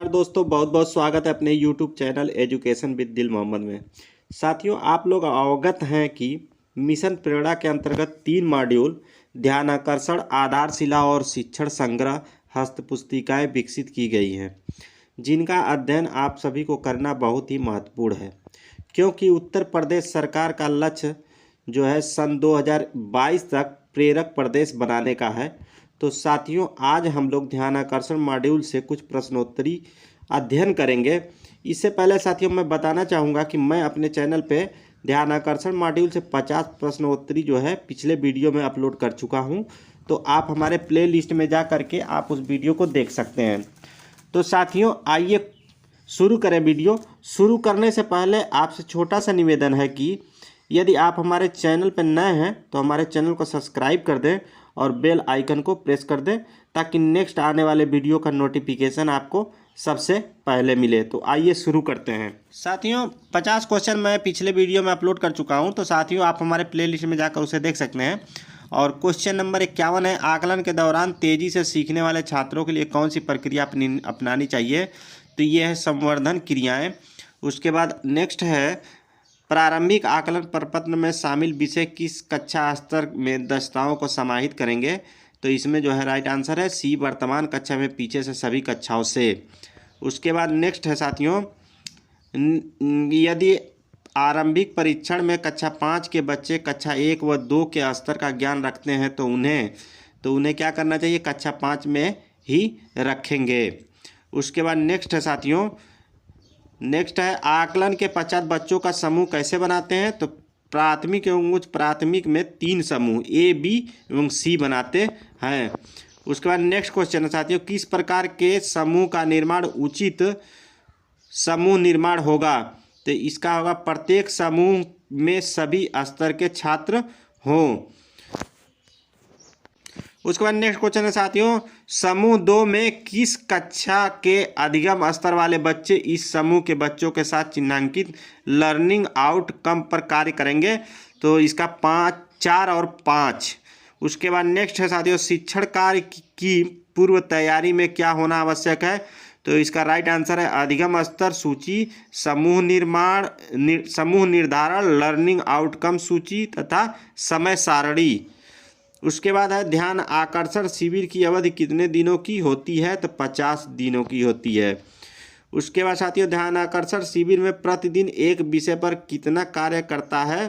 दोस्तों बहुत बहुत स्वागत है अपने YouTube चैनल एजुकेशन विद दिल मोहम्मद में। साथियों, आप लोग अवगत हैं कि मिशन प्रेरणा के अंतर्गत 3 मॉड्यूल ध्यान आकर्षण, आधारशिला और शिक्षण संग्रह हस्तपुस्तिकाएं विकसित की गई हैं, जिनका अध्ययन आप सभी को करना बहुत ही महत्वपूर्ण है, क्योंकि उत्तर प्रदेश सरकार का लक्ष्य जो है सन 2022 तक प्रेरक प्रदेश बनाने का है। तो साथियों, आज हम लोग ध्यान आकर्षण मॉड्यूल से कुछ प्रश्नोत्तरी अध्ययन करेंगे। इससे पहले साथियों मैं बताना चाहूँगा कि मैं अपने चैनल पे ध्यान आकर्षण मॉड्यूल से 50 प्रश्नोत्तरी जो है पिछले वीडियो में अपलोड कर चुका हूँ, तो आप हमारे प्ले लिस्ट में जा करके आप उस वीडियो को देख सकते हैं। तो साथियों आइए शुरू करें। वीडियो शुरू करने से पहले आपसे छोटा सा निवेदन है कि यदि आप हमारे चैनल पर नए हैं तो हमारे चैनल को सब्सक्राइब कर दें और बेल आइकन को प्रेस कर दें, ताकि नेक्स्ट आने वाले वीडियो का नोटिफिकेशन आपको सबसे पहले मिले। तो आइए शुरू करते हैं। साथियों 50 क्वेश्चन मैं पिछले वीडियो में अपलोड कर चुका हूं, तो साथियों आप हमारे प्लेलिस्ट में जाकर उसे देख सकते हैं। और क्वेश्चन नंबर 51 है, आकलन के दौरान तेज़ी से सीखने वाले छात्रों के लिए कौन सी प्रक्रिया अपनानी चाहिए? तो ये है संवर्धन क्रियाएँ। उसके बाद नेक्स्ट है, प्रारंभिक आकलन प्रपत्र में शामिल विषय किस कक्षा स्तर में दक्षताओं को समाहित करेंगे? तो इसमें जो है राइट आंसर है सी, वर्तमान कक्षा में पीछे से सभी कक्षाओं से। उसके बाद नेक्स्ट है साथियों, यदि आरंभिक परीक्षण में कक्षा 5 के बच्चे कक्षा 1 व 2 के स्तर का ज्ञान रखते हैं तो उन्हें क्या करना चाहिए? कक्षा 5 में ही रखेंगे। उसके बाद नेक्स्ट है साथियों, नेक्स्ट है आकलन के पश्चात बच्चों का समूह कैसे बनाते हैं? तो प्राथमिक एवं उच्च प्राथमिक में 3 समूह ए, बी एवं सी बनाते हैं। उसके बाद नेक्स्ट क्वेश्चन है साथियों, किस प्रकार के समूह का निर्माण उचित समूह निर्माण होगा? तो इसका होगा प्रत्येक समूह में सभी स्तर के छात्र हों। उसके बाद नेक्स्ट क्वेश्चन है साथियों, समूह 2 में किस कक्षा के अधिगम स्तर वाले बच्चे इस समूह के बच्चों के साथ चिन्हांकित लर्निंग आउटकम पर कार्य करेंगे? तो इसका 5, 4 और 5। उसके बाद नेक्स्ट है साथियों, शिक्षण कार्य की पूर्व तैयारी में क्या होना आवश्यक है? तो इसका राइट आंसर है अधिगम स्तर सूची, समूह निर्माण, समूह निर्धारण, लर्निंग आउटकम सूची तथा समय सारणी। उसके बाद है, ध्यान आकर्षण शिविर की अवधि कितने दिनों की होती है? तो 50 दिनों की होती है। उसके बाद साथियों, ध्यान आकर्षण शिविर में प्रतिदिन एक विषय पर कितना कार्य करता है?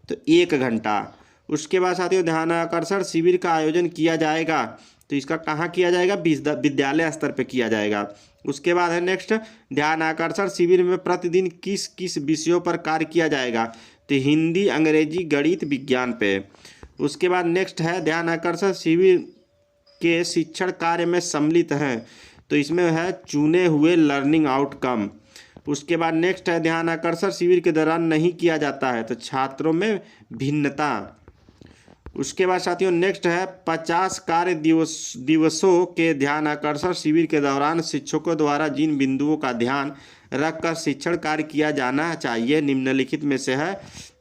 तो 1 घंटा। उसके बाद साथियों, ध्यान आकर्षण शिविर का आयोजन किया जाएगा, तो इसका कहाँ किया जाएगा? विद्यालय स्तर पर किया जाएगा। उसके बाद है नेक्स्ट, ध्यान आकर्षण शिविर में प्रतिदिन किस किस विषयों पर कार्य किया जाएगा? तो हिंदी, अंग्रेजी, गणित, विज्ञान पे। उसके बाद नेक्स्ट है, ध्यान आकर्षण शिविर के शिक्षण कार्य में सम्मिलित हैं, तो इसमें है चुने हुए लर्निंग आउटकम। उसके बाद नेक्स्ट है, ध्यान आकर्षण शिविर के दौरान नहीं किया जाता है, तो छात्रों में भिन्नता। उसके बाद साथियों नेक्स्ट है, 50 कार्य दिवसों के ध्यान आकर्षण शिविर के दौरान शिक्षकों द्वारा जिन बिंदुओं का ध्यान रखकर शिक्षण कार्य किया जाना चाहिए निम्नलिखित में से है?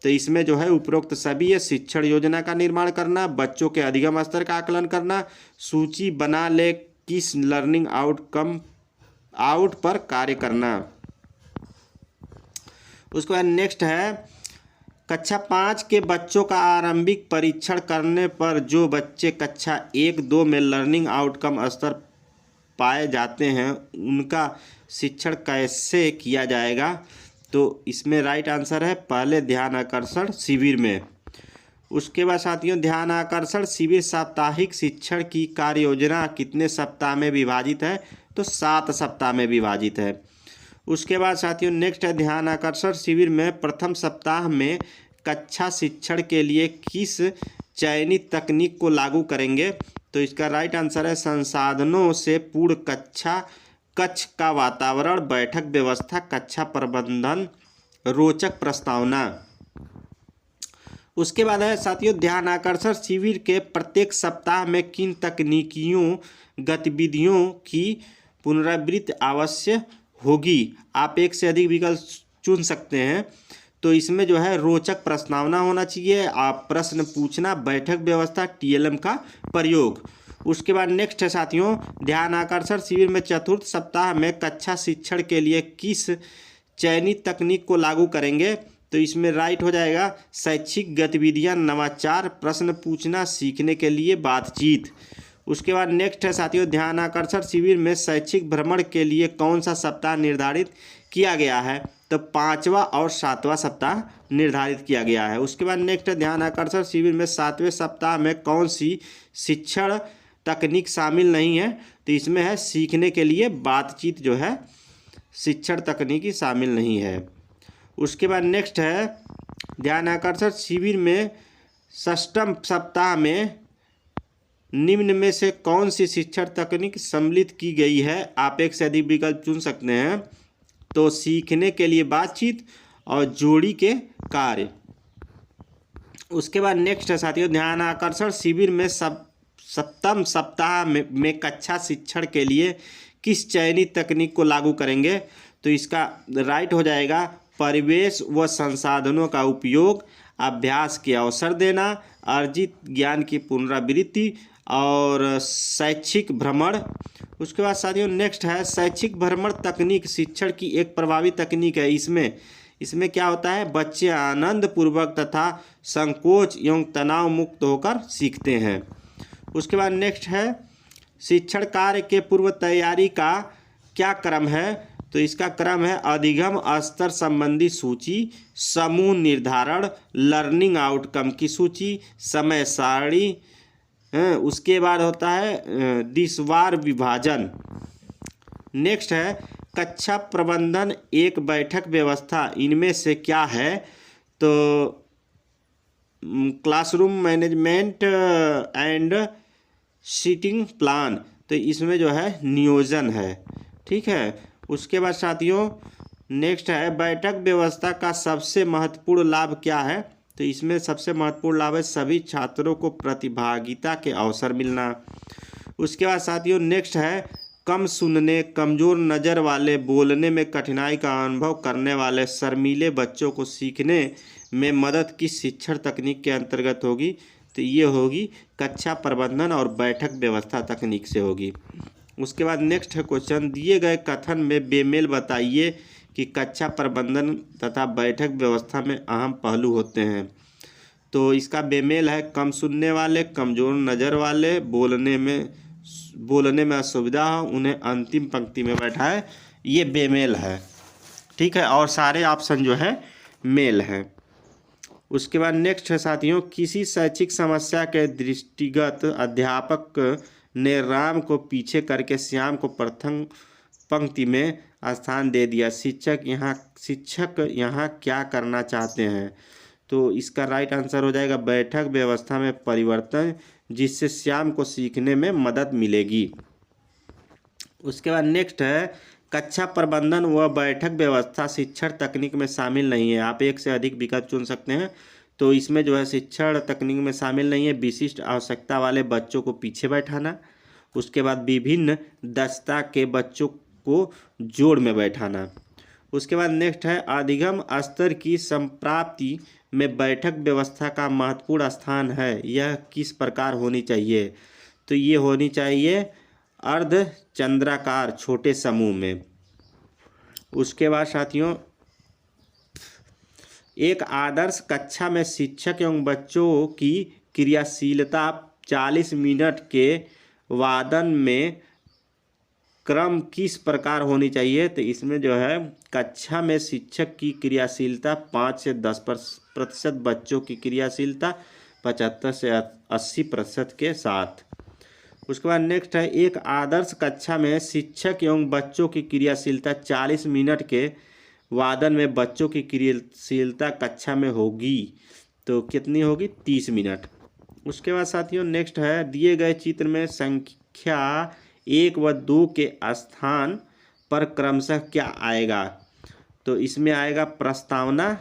तो इसमें जो है उपरोक्त सभी है, शिक्षण योजना का निर्माण करना, बच्चों के अधिगम स्तर का आकलन करना, सूची बना ले किस लर्निंग आउट पर कार्य करना। उसके बाद नेक्स्ट है, कक्षा 5 के बच्चों का आरंभिक परीक्षण करने पर जो बच्चे कक्षा 1, 2 में लर्निंग आउटकम स्तर पाए जाते हैं उनका शिक्षण कैसे किया जाएगा? तो इसमें राइट आंसर है पहले ध्यान आकर्षण शिविर में। उसके बाद साथियों, ध्यान आकर्षण शिविर साप्ताहिक शिक्षण की कार्य योजना कितने सप्ताह में विभाजित है? तो 7 सप्ताह में विभाजित है। उसके बाद साथियों नेक्स्ट है, ध्यान आकर्षण शिविर में प्रथम सप्ताह में कक्षा शिक्षण के लिए किस चयनित तकनीक को लागू करेंगे? तो इसका राइट आंसर है संसाधनों से पूर्ण कक्ष का वातावरण, बैठक व्यवस्था, कक्षा प्रबंधन, रोचक प्रस्तावना। उसके बाद है साथियों, ध्यान आकर्षण शिविर के प्रत्येक सप्ताह में किन तकनीकियों गतिविधियों की पुनरावृत्ति अवश्य होगी? आप एक से अधिक विकल्प चुन सकते हैं, तो इसमें जो है रोचक प्रस्तावना होना चाहिए, आप प्रश्न पूछना, बैठक व्यवस्था, टीएलएम का प्रयोग। उसके बाद नेक्स्ट है साथियों, ध्यान आकर्षण शिविर में चतुर्थ सप्ताह में कक्षा शिक्षण के लिए किस चयनित तकनीक को लागू करेंगे? तो इसमें राइट हो जाएगा शैक्षिक गतिविधियां, नवाचार, प्रश्न पूछना, सीखने के लिए बातचीत। उसके बाद नेक्स्ट है साथियों, ध्यान आकर्षण शिविर में शैक्षिक भ्रमण के लिए कौन सा सप्ताह निर्धारित किया गया है? तो 5वां और 7वां सप्ताह निर्धारित किया गया है। उसके बाद नेक्स्ट है, ध्यान आकर्षण शिविर में 7वें सप्ताह में कौन सी शिक्षण तकनीक शामिल नहीं है? तो इसमें है सीखने के लिए बातचीत जो है शिक्षण तकनीकी शामिल नहीं है। उसके बाद नेक्स्ट है, ध्यान आकर्षण शिविर में 6वें सप्ताह में निम्न में से कौन सी शिक्षण तकनीक सम्मिलित की गई है? आप एक से अधिक विकल्प चुन सकते हैं। तो सीखने के लिए बातचीत और जोड़ी के कार्य। उसके बाद नेक्स्ट है साथियों, ध्यान आकर्षण शिविर में 7वें सप्ताह में कक्षा शिक्षण के लिए किस चयनित तकनीक को लागू करेंगे? तो इसका राइट हो जाएगा परिवेश व संसाधनों का उपयोग, अभ्यास के अवसर देना, अर्जित ज्ञान की पुनरावृत्ति और शैक्षिक भ्रमण। उसके बाद साथियों नेक्स्ट है, शैक्षिक भ्रमण तकनीक शिक्षण की एक प्रभावी तकनीक है। इसमें क्या होता है? बच्चे आनंद पूर्वक तथा संकोच एवं तनाव मुक्त होकर सीखते हैं। उसके बाद नेक्स्ट है, शिक्षण कार्य के पूर्व तैयारी का क्या क्रम है? तो इसका क्रम है अधिगम स्तर संबंधी सूची, समूह निर्धारण, लर्निंग आउटकम की सूची, समय सारणी, उसके बाद होता है दिशवार विभाजन। नेक्स्ट है, कक्षा प्रबंधन एक बैठक व्यवस्था इनमें से क्या है? तो classroom management and seating plan, तो इसमें जो है नियोजन है। ठीक है। उसके बाद साथियों नेक्स्ट है, बैठक व्यवस्था का सबसे महत्वपूर्ण लाभ क्या है? तो इसमें सबसे महत्वपूर्ण लाभ है सभी छात्रों को प्रतिभागिता के अवसर मिलना। उसके बाद साथियों नेक्स्ट है, कम सुनने, कमज़ोर नज़र वाले, बोलने में कठिनाई का अनुभव करने वाले शर्मीले बच्चों को सीखने में मदद किस शिक्षण तकनीक के अंतर्गत होगी? तो ये होगी कक्षा प्रबंधन और बैठक व्यवस्था तकनीक से होगी। उसके बाद नेक्स्ट है क्वेश्चन, दिए गए कथन में बेमेल बताइए कि कक्षा प्रबंधन तथा बैठक व्यवस्था में अहम पहलू होते हैं। तो इसका बेमेल है कम सुनने वाले, कमज़ोर नज़र वाले, बोलने में असुविधा हो, उन्हें अंतिम पंक्ति में बैठाए, ये बेमेल है। ठीक है, और सारे ऑप्शन जो है मेल हैं। उसके बाद नेक्स्ट है साथियों, किसी शैक्षिक समस्या के दृष्टिगत अध्यापक ने राम को पीछे करके श्याम को प्रथम पंक्ति में स्थान दे दिया। शिक्षक यहाँ क्या करना चाहते हैं? तो इसका राइट आंसर हो जाएगा बैठक व्यवस्था में परिवर्तन, जिससे श्याम को सीखने में मदद मिलेगी। उसके बाद नेक्स्ट है, कक्षा प्रबंधन व बैठक व्यवस्था शिक्षण तकनीक में शामिल नहीं है। आप एक से अधिक विकल्प चुन सकते हैं। तो इसमें जो है शिक्षण तकनीक में शामिल नहीं है विशिष्ट आवश्यकता वाले बच्चों को पीछे बैठाना, उसके बाद विभिन्न दक्षता के बच्चों को जोड़ में बैठाना। उसके बाद नेक्स्ट है, अधिगम स्तर की संप्राप्ति में बैठक व्यवस्था का महत्वपूर्ण स्थान है, यह किस प्रकार होनी चाहिए? तो ये होनी चाहिए अर्ध चंद्राकार छोटे समूह में। उसके बाद साथियों, एक आदर्श कक्षा में शिक्षक एवं बच्चों की क्रियाशीलता 40 मिनट के वादन में क्रम किस प्रकार होनी चाहिए? तो इसमें जो है कक्षा में शिक्षक की क्रियाशीलता 5 से 10% बच्चों की क्रियाशीलता 75 से 80% के साथ। उसके बाद नेक्स्ट है, एक आदर्श कक्षा में शिक्षक एवं बच्चों की क्रियाशीलता 40 मिनट के वादन में बच्चों की क्रियाशीलता कक्षा में होगी तो कितनी होगी? 30 मिनट। उसके बाद साथियों नेक्स्ट है, दिए गए चित्र में संख्या 1 व 2 के स्थान पर क्रमशः क्या आएगा? तो इसमें आएगा प्रस्तावना,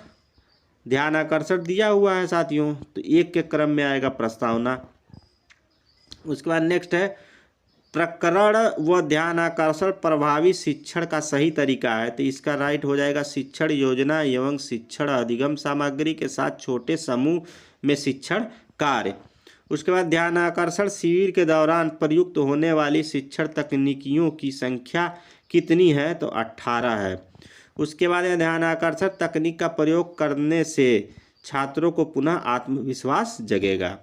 ध्यान आकर्षण दिया हुआ है साथियों, तो 1 के क्रम में आएगा प्रस्तावना। उसके बाद नेक्स्ट है, प्रकरण व ध्यान आकर्षण प्रभावी शिक्षण का सही तरीका है। तो इसका राइट हो जाएगा शिक्षण योजना एवं शिक्षण अधिगम सामग्री के साथ छोटे समूह में शिक्षण कार्य। उसके बाद ध्यान आकर्षण शिविर के दौरान प्रयुक्त होने वाली शिक्षण तकनीकियों की संख्या कितनी है? तो 18 है। उसके बाद ध्यान आकर्षण तकनीक का प्रयोग करने से छात्रों को पुनः आत्मविश्वास जगेगा।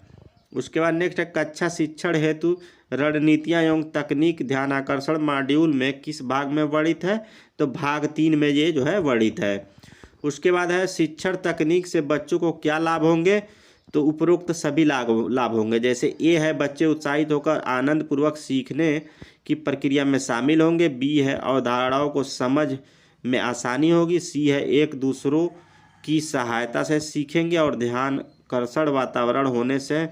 उसके बाद नेक्स्ट है कक्षा शिक्षण हेतु रणनीतियाँ एवं तकनीक ध्यान आकर्षण मॉड्यूल में किस भाग में वर्णित है? तो भाग 3 में ये जो है वर्णित है। उसके बाद है शिक्षण तकनीक से बच्चों को क्या लाभ होंगे? तो उपरोक्त सभी लाभ होंगे। जैसे ए है बच्चे उत्साहित होकर आनंद पूर्वक सीखने की प्रक्रिया में शामिल होंगे। बी है अवधारणाओं को समझ में आसानी होगी। सी है एक दूसरों की सहायता से सीखेंगे और ध्यानाकर्षण वातावरण होने से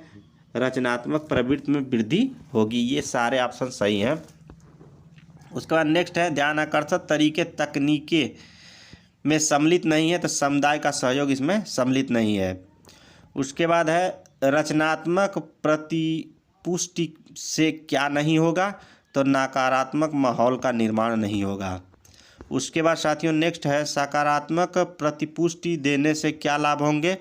रचनात्मक प्रवृत्ति में वृद्धि होगी। ये सारे ऑप्शन सही हैं। उसके बाद नेक्स्ट है ध्यान आकर्षण तरीके तकनीके में सम्मिलित नहीं है, तो समुदाय का सहयोग इसमें सम्मिलित नहीं है। उसके बाद है रचनात्मक प्रतिपुष्टि से क्या नहीं होगा? तो नकारात्मक माहौल का निर्माण नहीं होगा। उसके बाद साथियों नेक्स्ट है सकारात्मक प्रतिपुष्टि देने से क्या लाभ होंगे?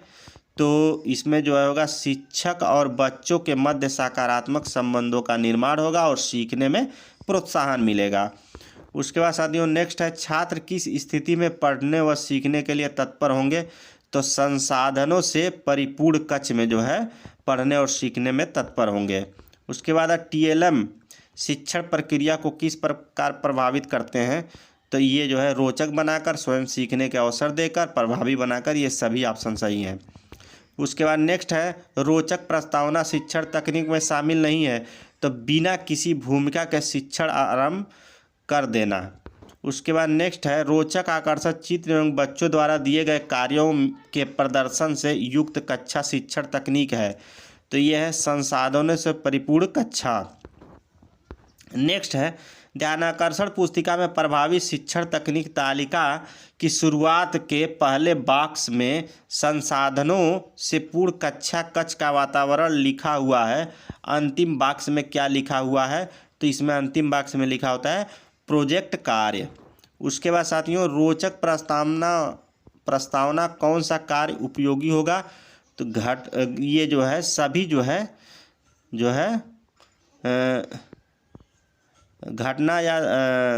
तो इसमें जो है होगा शिक्षक और बच्चों के मध्य सकारात्मक संबंधों का निर्माण होगा और सीखने में प्रोत्साहन मिलेगा। उसके बाद साथियों नेक्स्ट है छात्र किस स्थिति में पढ़ने व सीखने के लिए तत्पर होंगे? तो संसाधनों से परिपूर्ण कक्ष में जो है पढ़ने और सीखने में तत्पर होंगे। उसके बाद TLM शिक्षण प्रक्रिया को किस प्रकार प्रभावित करते हैं? तो ये जो है रोचक बनाकर, स्वयं सीखने के अवसर देकर, प्रभावी बनाकर, ये सभी ऑप्शन सही हैं। उसके बाद नेक्स्ट है रोचक प्रस्तावना शिक्षण तकनीक में शामिल नहीं है, तो बिना किसी भूमिका के शिक्षण आरंभ कर देना। उसके बाद नेक्स्ट है रोचक आकर्षक चित्र एवं बच्चों द्वारा दिए गए कार्यों के प्रदर्शन से युक्त कक्षा शिक्षण तकनीक है, तो यह है संसाधनों से परिपूर्ण कक्षा। नेक्स्ट है ध्यानाकर्षण पुस्तिका में प्रभावी शिक्षण तकनीक तालिका की शुरुआत के पहले बॉक्स में संसाधनों से पूर्ण कक्षा कक्ष का वातावरण लिखा हुआ है। अंतिम बॉक्स में क्या लिखा हुआ है? तो इसमें अंतिम बॉक्स में लिखा होता है प्रोजेक्ट कार्य। उसके बाद साथियों रोचक प्रस्तावना कौन सा कार्य उपयोगी होगा? तो ये जो है सभी जो है घटना या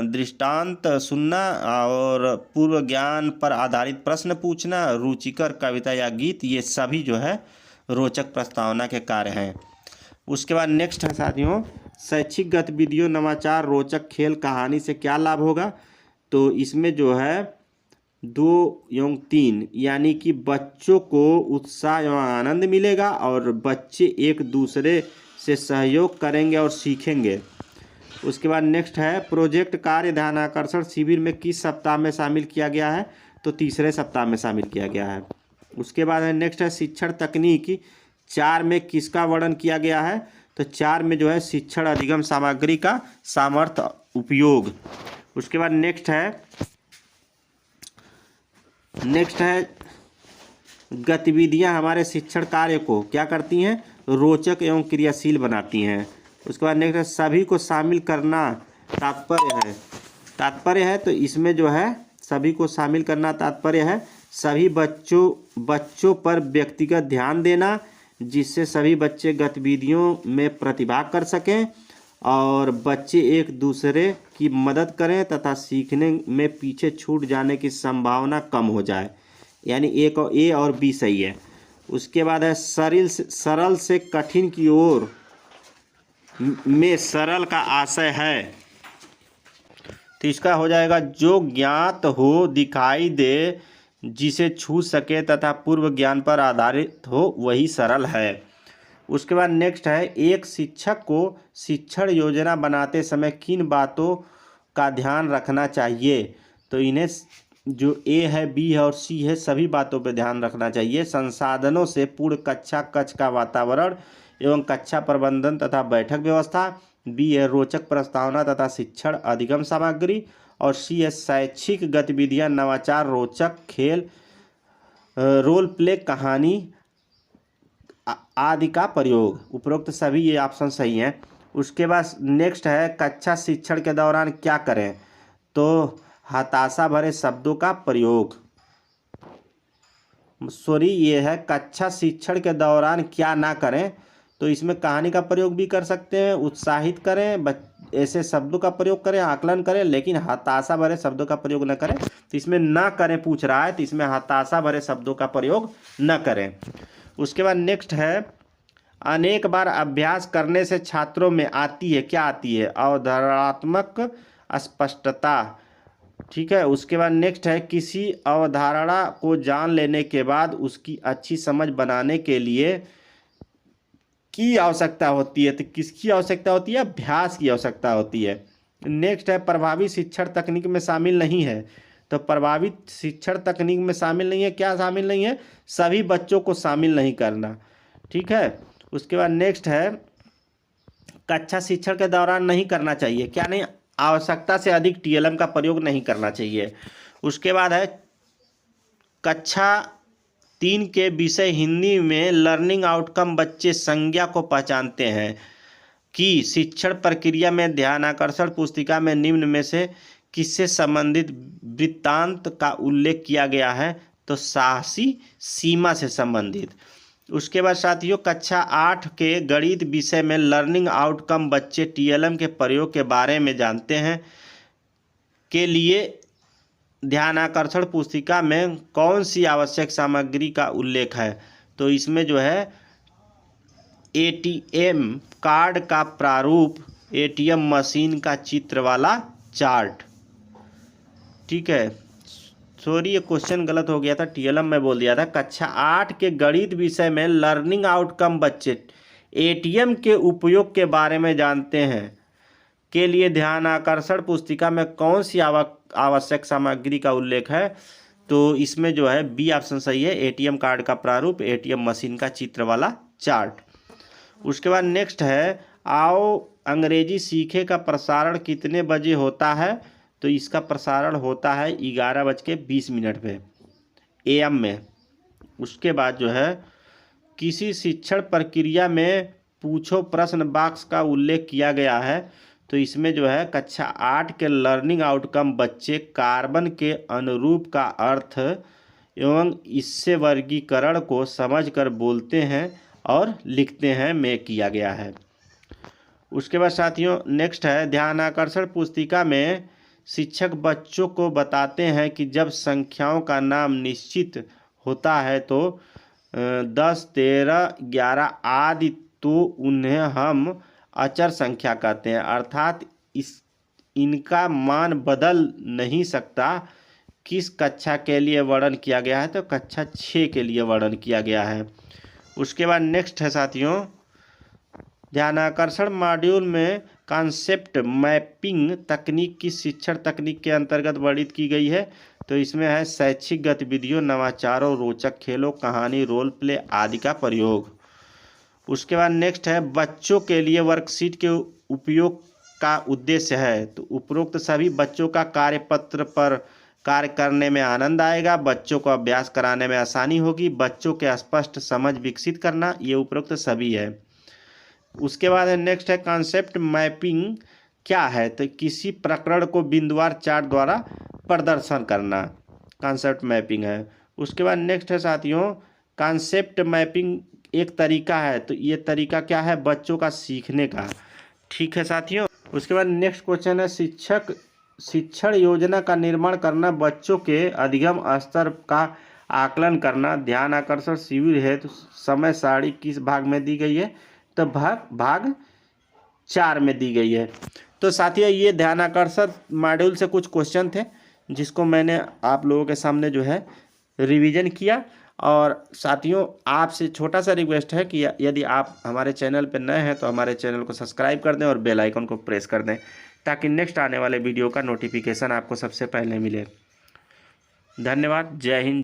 दृष्टांत सुनना और पूर्व ज्ञान पर आधारित प्रश्न पूछना, रुचिकर कविता या गीत, ये सभी जो है रोचक प्रस्तावना के कार्य हैं। उसके बाद नेक्स्ट है साथियों शैक्षिक गतिविधियों नवाचार रोचक खेल कहानी से क्या लाभ होगा? तो इसमें जो है 2 एवं 3 यानी कि बच्चों को उत्साह एवं आनंद मिलेगा और बच्चे एक दूसरे से सहयोग करेंगे और सीखेंगे। उसके बाद नेक्स्ट है प्रोजेक्ट कार्य ध्यानाकर्षण शिविर में किस सप्ताह में शामिल किया गया है? तो तीसरे सप्ताह में शामिल किया गया है। उसके बाद है नेक्स्ट है शिक्षण तकनीक 4 में किसका वर्णन किया गया है? तो 4 में जो है शिक्षण अधिगम सामग्री का सामर्थ्य उपयोग। उसके बाद नेक्स्ट है गतिविधियां हमारे शिक्षण कार्य को क्या करती हैं? रोचक एवं क्रियाशील बनाती हैं। उसके बाद नेक्स्ट है सभी को शामिल करना तात्पर्य है, तो इसमें जो है सभी को शामिल करना तात्पर्य है सभी बच्चों पर व्यक्तिगत ध्यान देना, जिससे सभी बच्चे गतिविधियों में प्रतिभाग कर सकें और बच्चे एक दूसरे की मदद करें तथा सीखने में पीछे छूट जाने की संभावना कम हो जाए। यानी ए और बी सही है। उसके बाद है सरल से कठिन की ओर में सरल का आशय है, तो इसका हो जाएगा जो ज्ञात हो, दिखाई दे, जिसे छू सके तथा पूर्व ज्ञान पर आधारित हो वही सरल है। उसके बाद नेक्स्ट है एक शिक्षक को शिक्षण योजना बनाते समय किन बातों का ध्यान रखना चाहिए? तो इन्हें जो ए है, बी है और सी है सभी बातों पर ध्यान रखना चाहिए। संसाधनों से पूर्ण कक्षा कक्ष का वातावरण एवं कक्षा प्रबंधन तथा बैठक व्यवस्था, बी है रोचक प्रस्तावना तथा शिक्षण अधिगम सामग्री और सी है शैक्षिक गतिविधियां नवाचार रोचक खेल रोल प्ले कहानी आदि का प्रयोग। उपरोक्त सभी ये ऑप्शन सही हैं। उसके बाद नेक्स्ट है कक्षा शिक्षण के दौरान क्या करें? तो हताशा भरे शब्दों का प्रयोग। ये है कक्षा शिक्षण के दौरान क्या ना करें? तो इसमें कहानी का प्रयोग भी कर सकते हैं, उत्साहित करें, ऐसे शब्दों का प्रयोग करें, आकलन करें, लेकिन हताशा भरे शब्दों का प्रयोग न करें। तो इसमें न करें पूछ रहा है, तो इसमें हताशा भरे शब्दों का प्रयोग न करें। उसके बाद नेक्स्ट है, अनेक बार अभ्यास करने से छात्रों में आती है, क्या आती है? अवधारणात्मक स्पष्टता। ठीक है। उसके बाद नेक्स्ट है, किसी अवधारणा को जान लेने के बाद उसकी अच्छी समझ बनाने के लिए की आवश्यकता होती है। तो किसकी आवश्यकता होती है? अभ्यास की आवश्यकता होती है। नेक्स्ट है, प्रभावी शिक्षण तकनीक में शामिल नहीं है। तो प्रभावित शिक्षण तकनीक में शामिल नहीं है, क्या शामिल नहीं है? सभी बच्चों को शामिल नहीं करना। ठीक है। उसके बाद नेक्स्ट है, कक्षा शिक्षण के दौरान नहीं करना चाहिए, क्या नहीं? आवश्यकता से अधिक टीएलएम का प्रयोग नहीं करना चाहिए। उसके बाद है, कक्षा 3 के विषय हिंदी में लर्निंग आउटकम बच्चे संज्ञा को पहचानते हैं कि शिक्षण प्रक्रिया में ध्यानाकर्षण पुस्तिका में निम्न में से किससे संबंधित वृत्तांत का उल्लेख किया गया है? तो साहसी सीमा से संबंधित। उसके बाद साथियों, कक्षा 8 के गणित विषय में लर्निंग आउटकम बच्चे टीएलएम के प्रयोग के बारे में जानते हैं के लिए ध्यानाकर्षण पुस्तिका में कौन सी आवश्यक सामग्री का उल्लेख है? तो इसमें जो है एटीएम कार्ड का प्रारूप, एटीएम मशीन का चित्र वाला चार्ट। ठीक है, सॉरी ये क्वेश्चन गलत हो गया था, टीएलएम में बोल दिया था। कक्षा 8 के गणित विषय में लर्निंग आउटकम बच्चे एटीएम के उपयोग के बारे में जानते हैं के लिए ध्यानाकर्षण पुस्तिका में कौन सी आवश्यक सामग्री का उल्लेख है? तो इसमें जो है बी ऑप्शन सही है, एटीएम कार्ड का प्रारूप, एटीएम मशीन का चित्र वाला चार्ट। उसके बाद नेक्स्ट है, आओ अंग्रेजी सीखे का प्रसारण कितने बजे होता है? तो इसका प्रसारण होता है 11:20 पे AM में। उसके बाद जो है, किसी शिक्षण प्रक्रिया में पूछो प्रश्न बॉक्स का उल्लेख किया गया है। तो इसमें जो है कक्षा 8 के लर्निंग आउटकम बच्चे कार्बन के अनुरूप का अर्थ एवं इससे वर्गीकरण को समझकर बोलते हैं और लिखते हैं में किया गया है। उसके बाद साथियों नेक्स्ट है, ध्यानाकर्षण पुस्तिका में शिक्षक बच्चों को बताते हैं कि जब संख्याओं का नाम निश्चित होता है तो 10, 13, 11 आदि, तो उन्हें हम अचर संख्या कहते हैं, अर्थात इनका मान बदल नहीं सकता। किस कक्षा के लिए वर्णन किया गया है? तो कक्षा 6 के लिए वर्णन किया गया है। उसके बाद नेक्स्ट है साथियों, ध्यानाकर्षण मॉड्यूल में कॉन्सेप्ट मैपिंग तकनीक की शिक्षण तकनीक के अंतर्गत वर्णित की गई है। तो इसमें है शैक्षिक गतिविधियों, नवाचारों, रोचक खेलों, कहानी, रोल प्ले आदि का प्रयोग। उसके बाद नेक्स्ट है, बच्चों के लिए वर्कशीट के उपयोग का उद्देश्य है। तो उपरोक्त सभी बच्चों का कार्यपत्र पर कार्य करने में आनंद आएगा, बच्चों को अभ्यास कराने में आसानी होगी, बच्चों के स्पष्ट समझ विकसित करना, ये उपरोक्त सभी है। उसके बाद नेक्स्ट है, कॉन्सेप्ट मैपिंग क्या है? तो किसी प्रकरण को बिंदुवार चार्ट द्वारा प्रदर्शन करना कॉन्सेप्ट मैपिंग है। उसके बाद नेक्स्ट है साथियों, कॉन्सेप्ट मैपिंग एक तरीका है। तो ये तरीका क्या है? बच्चों का सीखने का। ठीक है साथियों। उसके बाद नेक्स्ट क्वेश्चन है, शिक्षण योजना का निर्माण करना, बच्चों के अधिगम स्तर का आकलन करना, ध्यान आकर्षण शिविर है। तो समय सारणी किस भाग में दी गई है? तो भाग 4 में दी गई है। तो साथियों ये ध्यान आकर्षण मॉड्यूल से कुछ क्वेश्चन थे जिसको मैंने आप लोगों के सामने जो है रिवीजन किया। और साथियों आपसे छोटा सा रिक्वेस्ट है कि यदि आप हमारे चैनल पर नए हैं तो हमारे चैनल को सब्सक्राइब कर दें और बेल आइकन को प्रेस कर दें ताकि नेक्स्ट आने वाले वीडियो का नोटिफिकेशन आपको सबसे पहले मिले। धन्यवाद। जय हिंद।